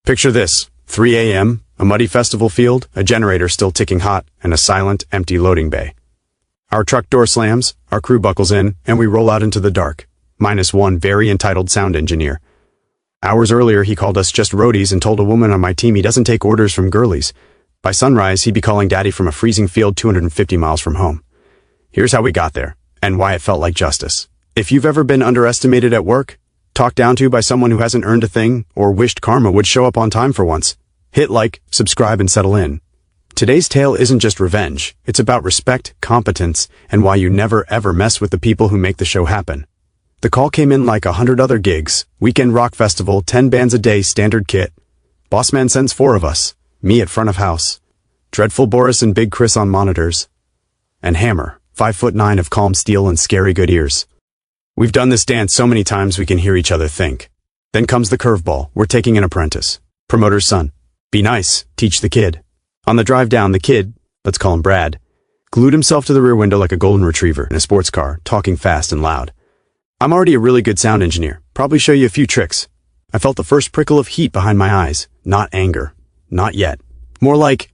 Picture this, 3 a.m., a muddy festival field, a generator still ticking hot, and a silent, empty loading bay. Our truck door slams, our crew buckles in, and we roll out into the dark, minus one very entitled sound engineer. Hours earlier, he called us just roadies and told a woman on my team he doesn't take orders from girlies. By sunrise, he'd be calling daddy from a freezing field 250 miles from home. Here's how we got there, and why it felt like justice. If you've ever been underestimated at work, talked down to by someone who hasn't earned a thing, or wished karma would show up on time for once, hit like, subscribe, and settle in. Today's tale isn't just revenge, it's about respect, competence, and why you never ever mess with the people who make the show happen. The call came in like 100 other gigs, weekend rock festival, 10 bands a day, standard kit. Bossman sends 4 of us, me at front of house, Dreadful Boris and Big Chris on monitors, and Hammer, 5'9" of calm steel and scary good ears. We've done this dance so many times we can hear each other think. Then comes the curveball, we're taking an apprentice. Promoter's son. Be nice, teach the kid. On the drive down, the kid, let's call him Brad, glued himself to the rear window like a golden retriever in a sports car, talking fast and loud. I'm already a really good sound engineer, probably show you a few tricks. I felt the first prickle of heat behind my eyes, not anger, not yet. More like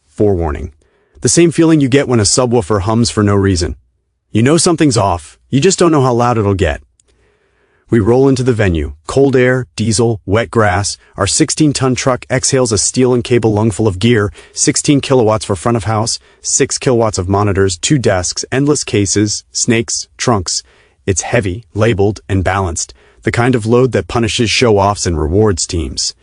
forewarning. The same feeling you get when a subwoofer hums for no reason. You know something's off, you just don't know how loud it'll get. We roll into the venue, cold air, diesel, wet grass. Our 16-ton truck exhales a steel and cable lungful of gear, 16 kilowatts for front of house, 6 kilowatts of monitors, 2 desks, endless cases, snakes, trunks. It's heavy, labeled, and balanced, the kind of load that punishes show-offs and rewards teams.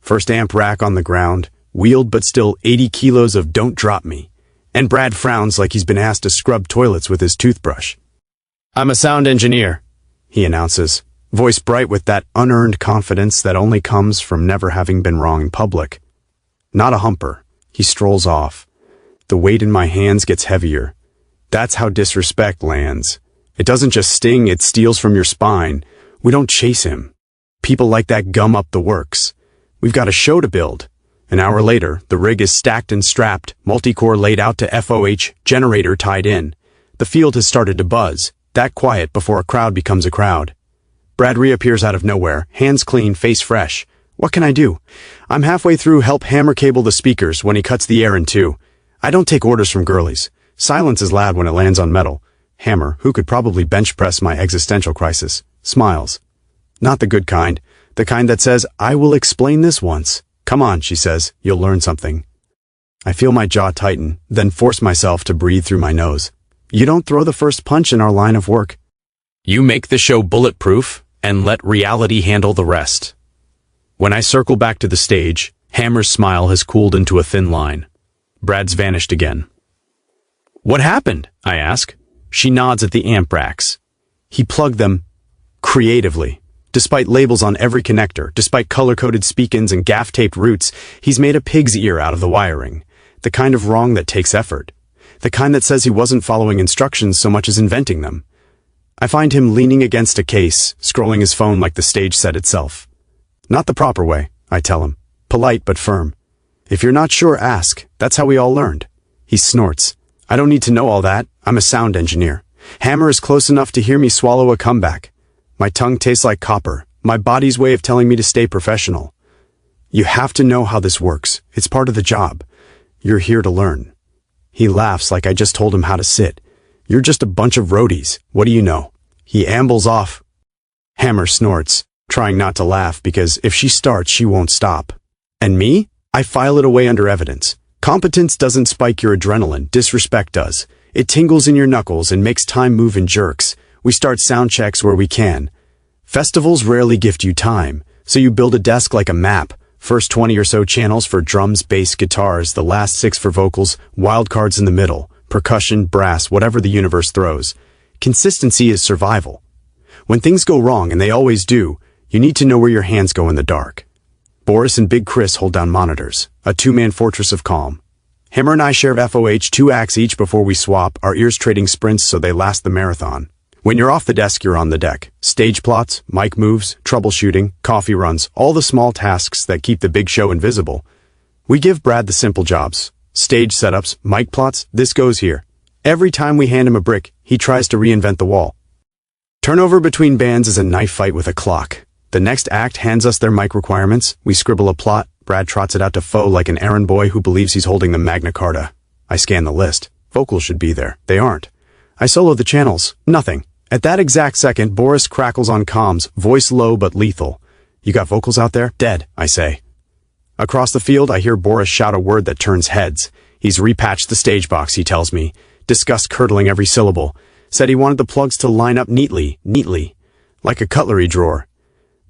First amp rack on the ground, wheeled but still 80 kilos of don't drop me. And Brad frowns like he's been asked to scrub toilets with his toothbrush. I'm a sound engineer, he announces, voice bright with that unearned confidence that only comes from never having been wrong in public. Not a humper, he strolls off. The weight in my hands gets heavier. That's how disrespect lands. It doesn't just sting, it steals from your spine. We don't chase him. People like that gum up the works. We've got a show to build. An hour later, the rig is stacked and strapped, multi-core laid out to FOH, generator tied in. The field has started to buzz, that quiet before a crowd becomes a crowd. Brad reappears out of nowhere, hands clean, face fresh. What can I do? I'm halfway through help hammer cable the speakers when he cuts the air in two. I don't take orders from girlies. Silence is loud when it lands on metal. Hammer, who could probably bench press my existential crisis, smiles. Not the good kind. The kind that says, I will explain this once. Come on, she says, you'll learn something. I feel my jaw tighten, then force myself to breathe through my nose. You don't throw the first punch in our line of work. You make the show bulletproof, and let reality handle the rest. When I circle back to the stage, Hammer's smile has cooled into a thin line. Brad's vanished again. What happened? I ask. She nods at the amp racks. He plugged them creatively. Despite labels on every connector, despite color-coded speak-ins and gaff-taped roots, he's made a pig's ear out of the wiring. The kind of wrong that takes effort. The kind that says he wasn't following instructions so much as inventing them. I find him leaning against a case, scrolling his phone like the stage set itself. Not the proper way, I tell him. Polite but firm. If you're not sure, ask. That's how we all learned. He snorts. I don't need to know all that. I'm a sound engineer. Hammer is close enough to hear me swallow a comeback. My tongue tastes like copper, my body's way of telling me to stay professional. You have to know how this works. It's part of the job. You're here to learn. He laughs like I just told him how to sit. You're just a bunch of roadies. What do you know? He ambles off. Hammer snorts, trying not to laugh because if she starts, she won't stop. And me? I file it away under evidence. Competence doesn't spike your adrenaline, disrespect does. It tingles in your knuckles and makes time move in jerks. We start sound checks where we can. Festivals rarely gift you time, so you build a desk like a map. First 20 or so channels for drums, bass, guitars, the last 6 for vocals, wildcards in the middle, percussion, brass, whatever the universe throws. Consistency is survival. When things go wrong, and they always do, you need to know where your hands go in the dark. Boris and Big Chris hold down monitors, a 2-man fortress of calm. Hammer and I share FOH 2 acts each before we swap, our ears trading sprints so they last the marathon. When you're off the desk, you're on the deck. Stage plots, mic moves, troubleshooting, coffee runs, all the small tasks that keep the big show invisible. We give Brad the simple jobs. Stage setups, mic plots, this goes here. Every time we hand him a brick, he tries to reinvent the wall. Turnover between bands is a knife fight with a clock. The next act hands us their mic requirements. We scribble a plot. Brad trots it out to Foe like an errand boy who believes he's holding the Magna Carta. I scan the list. Vocals should be there. They aren't. I solo the channels. Nothing. At that exact second, Boris crackles on comms, voice low but lethal. "You got vocals out there?" "Dead," I say. Across the field, I hear Boris shout a word that turns heads. He's repatched the stage box, he tells me. Disgust curdling every syllable. Said he wanted the plugs to line up neatly, like a cutlery drawer.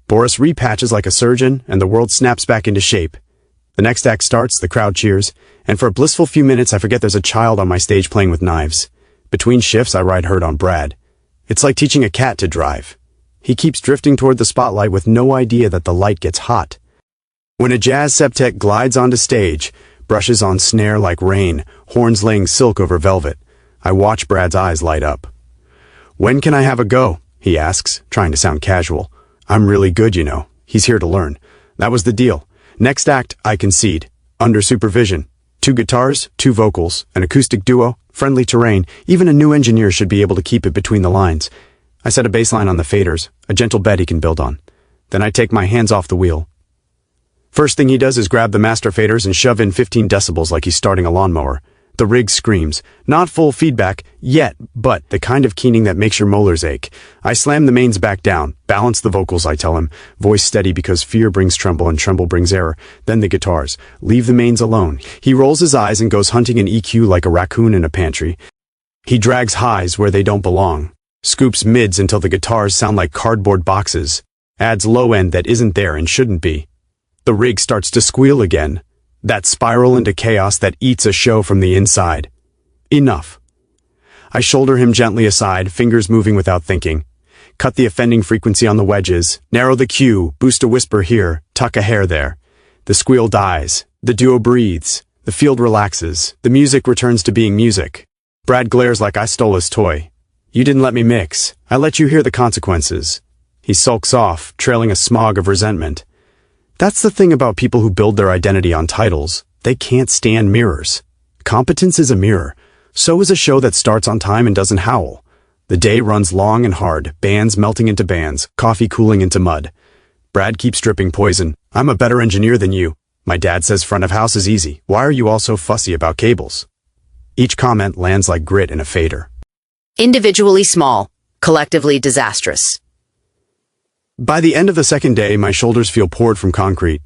Boris repatches like a surgeon, and the world snaps back into shape. The next act starts, the crowd cheers, and for a blissful few minutes I forget there's a child on my stage playing with knives. Between shifts, I ride herd on Brad. It's like teaching a cat to drive. He keeps drifting toward the spotlight with no idea that the light gets hot. When a jazz septet glides onto stage, brushes on snare like rain, horns laying silk over velvet, I watch Brad's eyes light up. "When can I have a go?" he asks, trying to sound casual. "I'm really good, you know. He's here to learn." That was the deal. Next act, I concede. Under supervision. 2 guitars, 2 vocals, an acoustic duo, friendly terrain. Even a new engineer should be able to keep it between the lines. I set a bass line on the faders, a gentle bed he can build on. Then I take my hands off the wheel. First thing he does is grab the master faders and shove in 15 decibels like he's starting a lawnmower. The rig screams. Not full feedback yet, but the kind of keening that makes your molars ache. I slam the mains back down. Balance the vocals, I tell him. Voice steady because fear brings tremble and tremble brings error. Then the guitars. Leave the mains alone. He rolls his eyes and goes hunting an EQ like a raccoon in a pantry. He drags highs where they don't belong. Scoops mids until the guitars sound like cardboard boxes. Adds low end that isn't there and shouldn't be. The rig starts to squeal again. That spiral into chaos that eats a show from the inside. Enough. I shoulder him gently aside, fingers moving without thinking. Cut the offending frequency on the wedges, narrow the cue, boost a whisper here, tuck a hair there. The squeal dies. The duo breathes. The field relaxes. The music returns to being music. Brad glares like I stole his toy. "You didn't let me mix. I let you hear the consequences." He sulks off, trailing a smog of resentment. That's the thing about people who build their identity on titles. They can't stand mirrors. Competence is a mirror. So is a show that starts on time and doesn't howl. The day runs long and hard, bands melting into bands, coffee cooling into mud. Brad keeps dripping poison. "I'm a better engineer than you. My dad says front of house is easy. Why are you all so fussy about cables?" Each comment lands like grit in a fader. Individually small, collectively disastrous. By the end of the second day, my shoulders feel poured from concrete.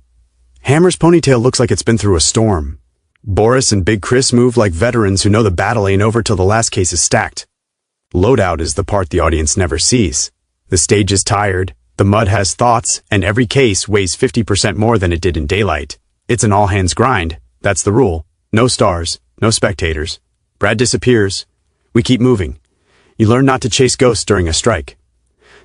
Hammer's ponytail looks like it's been through a storm. Boris and Big Chris move like veterans who know the battle ain't over till the last case is stacked. Loadout is the part the audience never sees. The stage is tired, the mud has thoughts, and every case weighs 50% more than it did in daylight. It's an all-hands grind. That's the rule. No stars, no spectators. Brad disappears. We keep moving. You learn not to chase ghosts during a strike.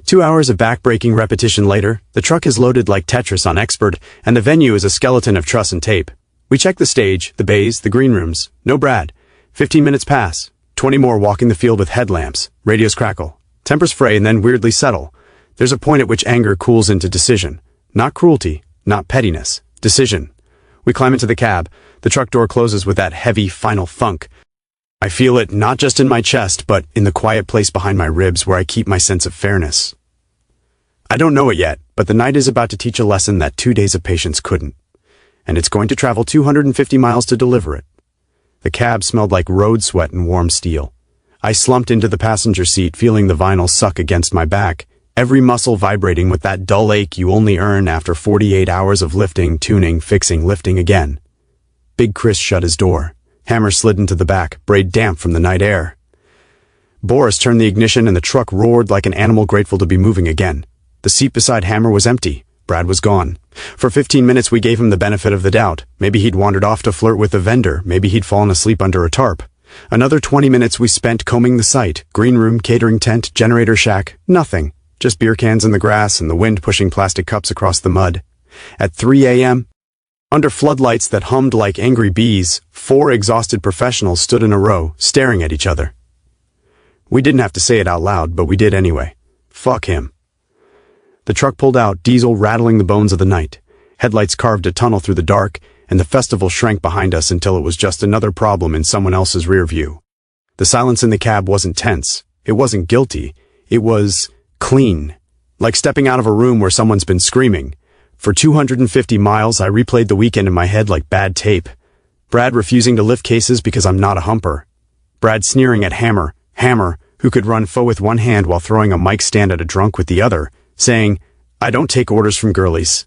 2 hours of back-breaking repetition later, the truck is loaded like Tetris on Expert, and the venue is a skeleton of truss and tape. We check the stage, the bays, the green rooms. No Brad. 15 minutes pass. 20 more walking the field with headlamps. Radios crackle. Tempers fray and then weirdly settle. There's a point at which anger cools into decision. Not cruelty, not pettiness. Decision. We climb into the cab. The truck door closes with that heavy, final thunk. I feel it not just in my chest, but in the quiet place behind my ribs where I keep my sense of fairness. I don't know it yet, but the night is about to teach a lesson that 2 days of patience couldn't. And it's going to travel 250 miles to deliver it. The cab smelled like road sweat and warm steel. I slumped into the passenger seat, feeling the vinyl suck against my back, every muscle vibrating with that dull ache you only earn after 48 hours of lifting, tuning, fixing, lifting again. Big Chris shut his door. Hammer slid into the back, braid damp from the night air. Boris turned the ignition and the truck roared like an animal grateful to be moving again. The seat beside Hammer was empty. Brad was gone. For 15 minutes we gave him the benefit of the doubt. Maybe he'd wandered off to flirt with a vendor. Maybe he'd fallen asleep under a tarp. Another 20 minutes we spent combing the site. Green room, catering tent, generator shack. Nothing. Just beer cans in the grass and the wind pushing plastic cups across the mud. At 3 a.m., under floodlights that hummed like angry bees, 4 exhausted professionals stood in a row, staring at each other. We didn't have to say it out loud, but we did anyway. Fuck him. The truck pulled out, diesel rattling the bones of the night. Headlights carved a tunnel through the dark, and the festival shrank behind us until it was just another problem in someone else's rear view. The silence in the cab wasn't tense. It wasn't guilty. It was clean. Like stepping out of a room where someone's been screaming. For 250 miles, I replayed the weekend in my head like bad tape. Brad refusing to lift cases because I'm not a humper. Brad sneering at Hammer, who could run faux with one hand while throwing a mic stand at a drunk with the other, saying, "I don't take orders from girlies."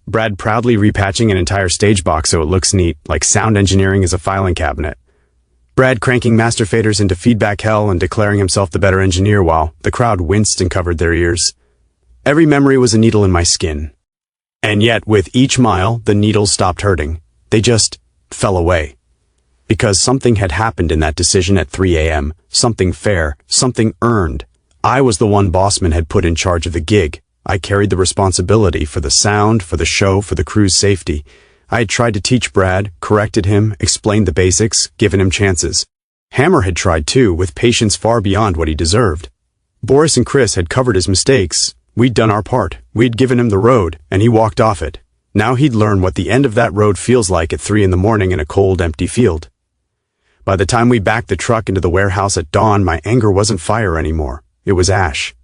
Brad proudly repatching an entire stage box so it looks neat, like sound engineering is a filing cabinet. Brad cranking master faders into feedback hell and declaring himself the better engineer while the crowd winced and covered their ears. Every memory was a needle in my skin. And yet, with each mile, the needles stopped hurting. They just fell away. Because something had happened in that decision at 3 a.m., something fair, something earned. I was the one Bossman had put in charge of the gig. I carried the responsibility for the sound, for the show, for the crew's safety. I had tried to teach Brad, corrected him, explained the basics, given him chances. Hammer had tried too, with patience far beyond what he deserved. Boris and Chris had covered his mistakes. We'd done our part. We'd given him the road, and he walked off it. Now he'd learn what the end of that road feels like at 3 a.m. in a cold, empty field. By the time we backed the truck into the warehouse at dawn, my anger wasn't fire anymore. It was ash.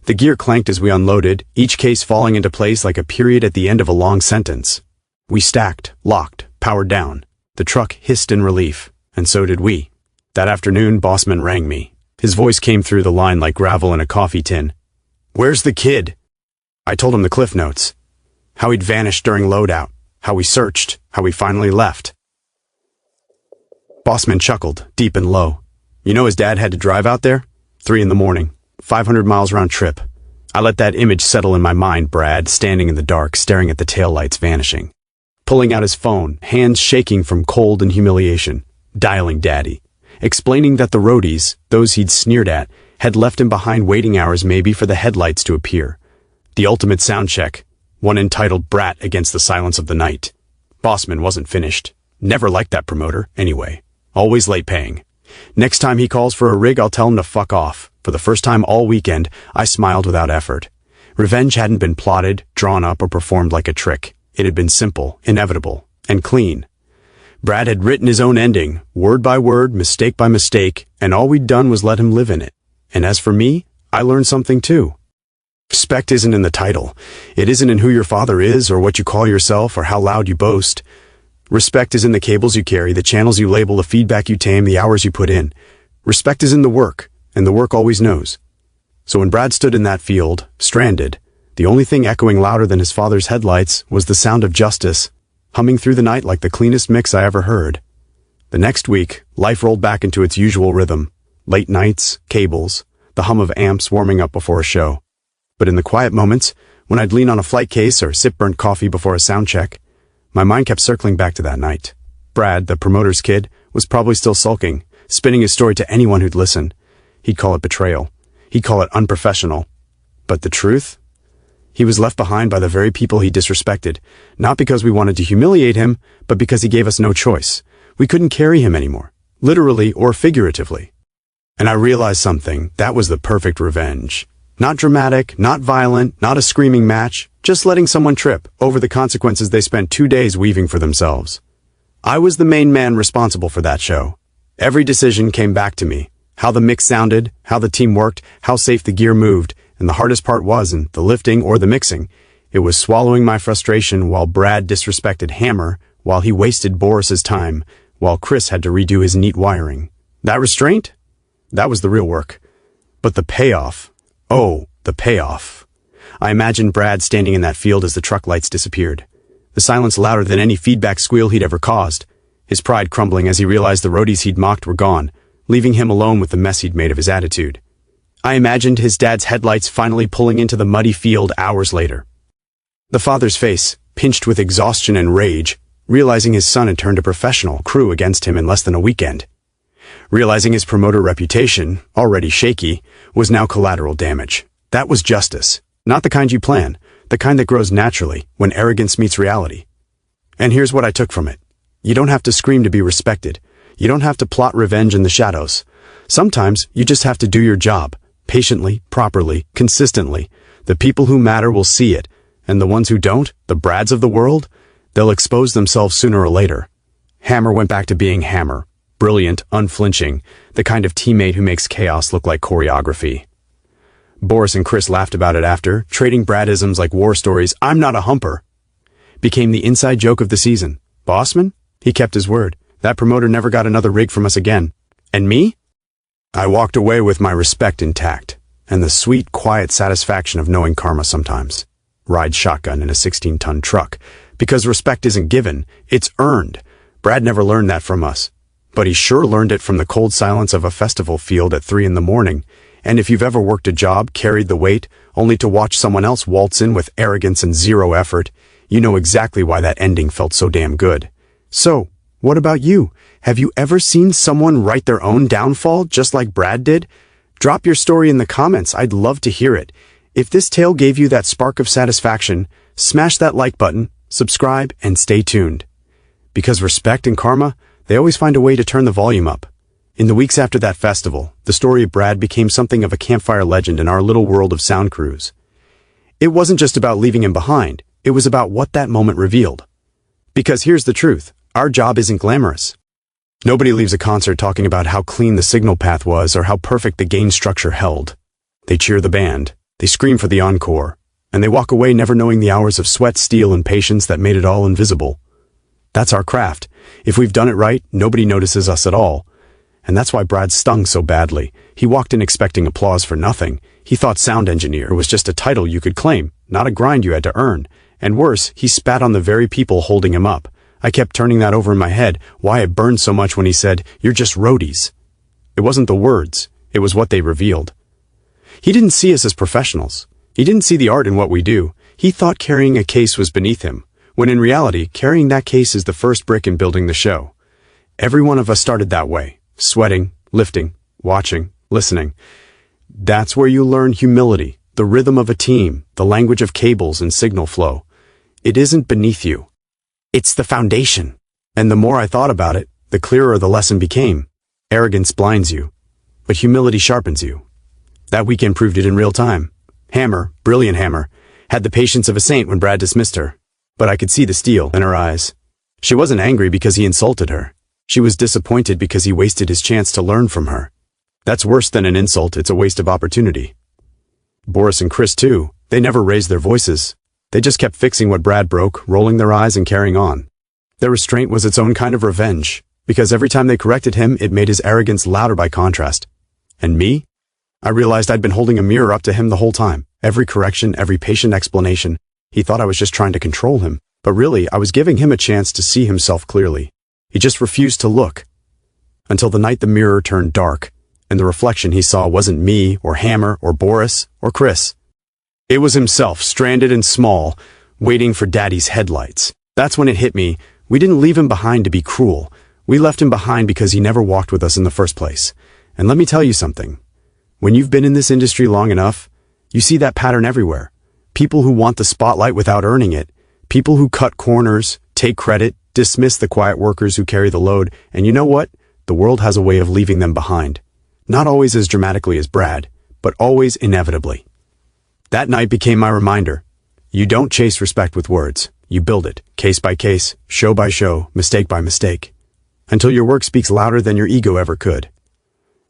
The gear clanked as we unloaded, each case falling into place like a period at the end of a long sentence. We stacked, locked, powered down. The truck hissed in relief, and so did we. That afternoon, Bossman rang me. His voice came through the line like gravel in a coffee tin. "Where's the kid?" I told him the cliff notes. How he'd vanished during loadout, how we searched, how we finally left. Bossman chuckled, deep and low. "You know his dad had to drive out there? 3 a.m, 500 miles round trip." I let that image settle in my mind, Brad, standing in the dark, staring at the taillights vanishing. Pulling out his phone, hands shaking from cold and humiliation. Dialing Daddy. Explaining that the roadies, those he'd sneered at, had left him behind waiting hours maybe for the headlights to appear. The ultimate sound check. One entitled Brat Against the Silence of the Night. Bossman wasn't finished. Never liked that promoter, anyway. Always late paying. Next time he calls for a rig, I'll tell him to fuck off. For the first time all weekend, I smiled without effort. Revenge hadn't been plotted, drawn up, or performed like a trick. It had been simple, inevitable, and clean. Brad had written his own ending, word by word, mistake by mistake, and all we'd done was let him live in it. And as for me, I learned something too. Respect isn't in the title. It isn't in who your father is, or what you call yourself, or how loud you boast. Respect is in the cables you carry, the channels you label, the feedback you tame, the hours you put in. Respect is in the work, and the work always knows. So when Brad stood in that field, stranded, the only thing echoing louder than his father's headlights was the sound of justice, humming through the night like the cleanest mix I ever heard. The next week, life rolled back into its usual rhythm. Late nights, cables, the hum of amps warming up before a show. But in the quiet moments, when I'd lean on a flight case or sip burnt coffee before a sound check, my mind kept circling back to that night. Brad, the promoter's kid, was probably still sulking, spinning his story to anyone who'd listen. He'd call it betrayal. He'd call it unprofessional. But the truth? He was left behind by the very people he disrespected, not because we wanted to humiliate him, but because he gave us no choice. We couldn't carry him anymore, literally or figuratively. And I realized something. That was the perfect revenge. Not dramatic, not violent, not a screaming match, just letting someone trip over the consequences they spent 2 days weaving for themselves. I was the main man responsible for that show. Every decision came back to me. How the mix sounded, how the team worked, how safe the gear moved, and the hardest part wasn't the lifting or the mixing. It was swallowing my frustration while Brad disrespected Hammer, while he wasted Boris's time, while Chris had to redo his neat wiring. That restraint? That was the real work. But the payoff. Oh, the payoff. I imagined Brad standing in that field as the truck lights disappeared. The silence louder than any feedback squeal he'd ever caused. His pride crumbling as he realized the roadies he'd mocked were gone, leaving him alone with the mess he'd made of his attitude. I imagined his dad's headlights finally pulling into the muddy field hours later. The father's face, pinched with exhaustion and rage, realizing his son had turned a professional crew against him in less than a weekend. Realizing his promoter reputation, already shaky, was now collateral damage. That was justice. Not the kind you plan, the kind that grows naturally when arrogance meets reality. And here's what I took from it. You don't have to scream to be respected. You don't have to plot revenge in the shadows. Sometimes you just have to do your job, patiently, properly, consistently. The people who matter will see it, and the ones who don't, the Brads of the world, they'll expose themselves sooner or later. Hammer went back to being Hammer. Brilliant, unflinching, the kind of teammate who makes chaos look like choreography. Boris and Chris laughed about it after, trading Bradisms like war stories. "I'm not a humper" became the inside joke of the season. Bossman? He kept his word. That promoter never got another rig from us again. And me? I walked away with my respect intact, and the sweet, quiet satisfaction of knowing karma sometimes. Ride shotgun in a 16-ton truck. Because respect isn't given, it's earned. Brad never learned that from us. But he sure learned it from the cold silence of a festival field at 3 in the morning. And if you've ever worked a job, carried the weight, only to watch someone else waltz in with arrogance and zero effort, you know exactly why that ending felt so damn good. So, what about you? Have you ever seen someone write their own downfall just like Brad did? Drop your story in the comments. I'd love to hear it. If this tale gave you that spark of satisfaction, smash that like button, subscribe, and stay tuned. Because respect and karma, they always find a way to turn the volume up. In the weeks after that festival, the story of Brad became something of a campfire legend in our little world of sound crews. It wasn't just about leaving him behind, it was about what that moment revealed. Because here's the truth, our job isn't glamorous. Nobody leaves a concert talking about how clean the signal path was or how perfect the gain structure held. They cheer the band, they scream for the encore, and they walk away never knowing the hours of sweat, steel, and patience that made it all invisible. That's our craft. If we've done it right, nobody notices us at all. And that's why Brad stung so badly. He walked in expecting applause for nothing. He thought sound engineer was just a title you could claim, not a grind you had to earn. And worse, he spat on the very people holding him up. I kept turning that over in my head, why it burned so much when he said, "You're just roadies." It wasn't the words, it was what they revealed. He didn't see us as professionals. He didn't see the art in what we do. He thought carrying a case was beneath him, when in reality, carrying that case is the first brick in building the show. Every one of us started that way, sweating, lifting, watching, listening. That's where you learn humility, the rhythm of a team, the language of cables and signal flow. It isn't beneath you. It's the foundation. And the more I thought about it, the clearer the lesson became. Arrogance blinds you, but humility sharpens you. That weekend proved it in real time. Hammer, brilliant Hammer, had the patience of a saint when Brad dismissed her. But I could see the steel in her eyes. She wasn't angry because he insulted her. She was disappointed because he wasted his chance to learn from her. That's worse than an insult, it's a waste of opportunity. Boris and Chris too, they never raised their voices. They just kept fixing what Brad broke, rolling their eyes and carrying on. Their restraint was its own kind of revenge, because every time they corrected him, it made his arrogance louder by contrast. And me? I realized I'd been holding a mirror up to him the whole time. Every correction, every patient explanation. He thought I was just trying to control him, but really, I was giving him a chance to see himself clearly. He just refused to look. Until the night the mirror turned dark, and the reflection he saw wasn't me, or Hammer, or Boris, or Chris. It was himself, stranded and small, waiting for Daddy's headlights. That's when it hit me. We didn't leave him behind to be cruel. We left him behind because he never walked with us in the first place. And let me tell you something. When you've been in this industry long enough, you see that pattern everywhere. People who want the spotlight without earning it. People who cut corners, take credit, dismiss the quiet workers who carry the load. And you know what? The world has a way of leaving them behind. Not always as dramatically as Brad, but always inevitably. That night became my reminder. You don't chase respect with words. You build it, case by case, show by show, mistake by mistake, until your work speaks louder than your ego ever could.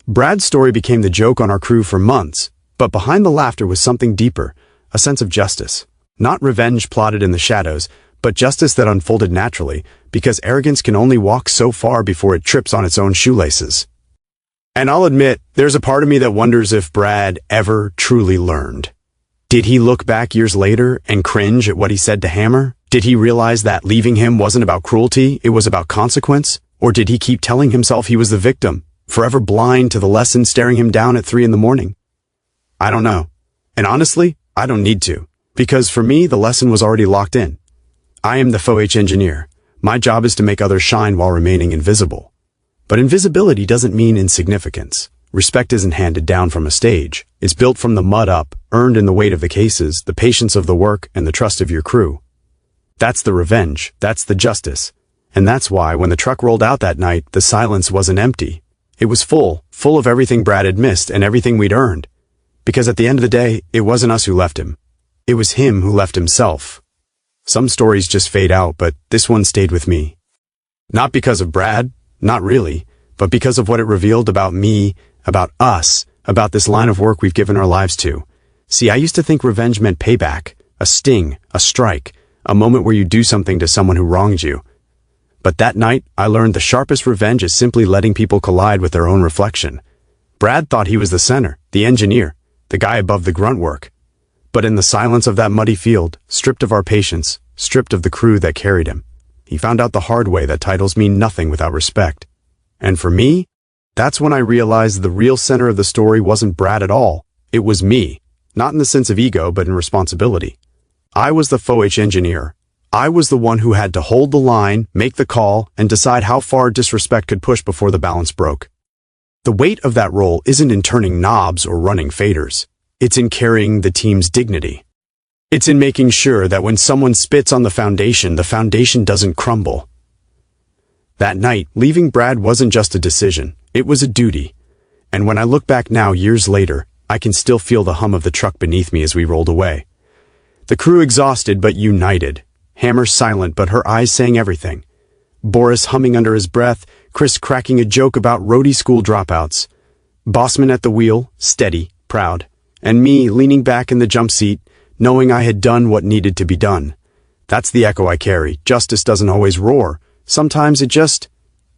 Brad's story became the joke on our crew for months, but behind the laughter was something deeper, a sense of justice. Not revenge plotted in the shadows, but justice that unfolded naturally, because arrogance can only walk so far before it trips on its own shoelaces. And I'll admit, there's a part of me that wonders if Brad ever truly learned. Did he look back years later and cringe at what he said to Hammer? Did he realize that leaving him wasn't about cruelty, it was about consequence? Or did he keep telling himself he was the victim, forever blind to the lesson staring him down at 3 in the morning? I don't know. And honestly, I don't need to. Because for me, the lesson was already locked in. I am the faux engineer. My job is to make others shine while remaining invisible. But invisibility doesn't mean insignificance. Respect isn't handed down from a stage. It's built from the mud up, earned in the weight of the cases, the patience of the work, and the trust of your crew. That's the revenge. That's the justice. And that's why, when the truck rolled out that night, the silence wasn't empty. It was full of everything Brad had missed and everything we'd earned. Because at the end of the day, it wasn't us who left him. It was him who left himself. Some stories just fade out, but this one stayed with me. Not because of Brad, not really, but because of what it revealed about me, about us, about this line of work we've given our lives to. See, I used to think revenge meant payback, a sting, a strike, a moment where you do something to someone who wronged you. But that night, I learned the sharpest revenge is simply letting people collide with their own reflection. Brad thought he was the center, the engineer, the guy above the grunt work. But in the silence of that muddy field, stripped of our patience, stripped of the crew that carried him, he found out the hard way that titles mean nothing without respect. And for me, that's when I realized the real center of the story wasn't Brad at all. It was me, not in the sense of ego, but in responsibility. I was the faux engineer. I was the one who had to hold the line, make the call, and decide how far disrespect could push before the balance broke. The weight of that role isn't in turning knobs or running faders. It's in carrying the team's dignity. It's in making sure that when someone spits on the foundation doesn't crumble. That night, leaving Brad wasn't just a decision, it was a duty. And when I look back now, years later, I can still feel the hum of the truck beneath me as we rolled away. The crew exhausted but united. Hammer silent, but her eyes saying everything. Boris humming under his breath, Chris cracking a joke about roadie school dropouts. Bossman at the wheel, steady, proud. And me leaning back in the jump seat, knowing I had done what needed to be done. That's the echo I carry. Justice doesn't always roar. Sometimes it just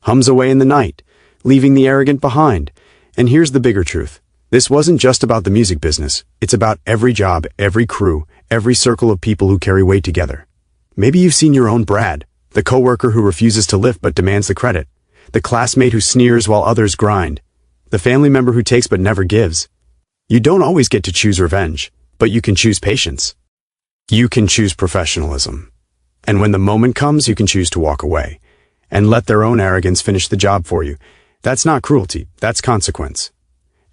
hums away in the night, leaving the arrogant behind. And here's the bigger truth. This wasn't just about the music business. It's about every job, every crew, every circle of people who carry weight together. Maybe you've seen your own Brad, the coworker who refuses to lift but demands the credit, the classmate who sneers while others grind, the family member who takes but never gives. You don't always get to choose revenge, but you can choose patience. You can choose professionalism. And when the moment comes, you can choose to walk away and let their own arrogance finish the job for you. That's not cruelty, that's consequence.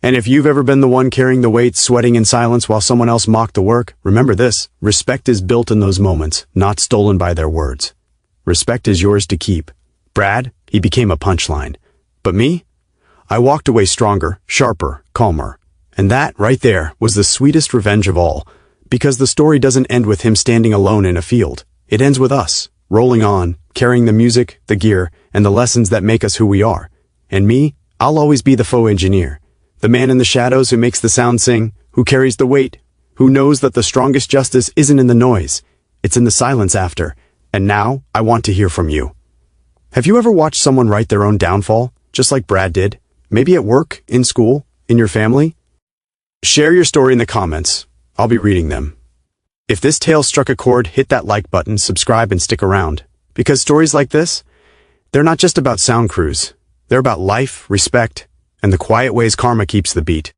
And if you've ever been the one carrying the weight, sweating in silence while someone else mocked the work, remember this: respect is built in those moments, not stolen by their words. Respect is yours to keep. Brad, he became a punchline. But me? I walked away stronger, sharper, calmer. And that, right there, was the sweetest revenge of all. Because the story doesn't end with him standing alone in a field. It ends with us, rolling on, carrying the music, the gear, and the lessons that make us who we are. And me, I'll always be the faux engineer. The man in the shadows who makes the sound sing, who carries the weight, who knows that the strongest justice isn't in the noise, it's in the silence after. And now, I want to hear from you. Have you ever watched someone write their own downfall, just like Brad did? Maybe at work, in school, in your family? Share your story in the comments. I'll be reading them. If this tale struck a chord, hit that like button, subscribe, and stick around. Because stories like this, they're not just about sound crews. They're about life, respect, and the quiet ways karma keeps the beat.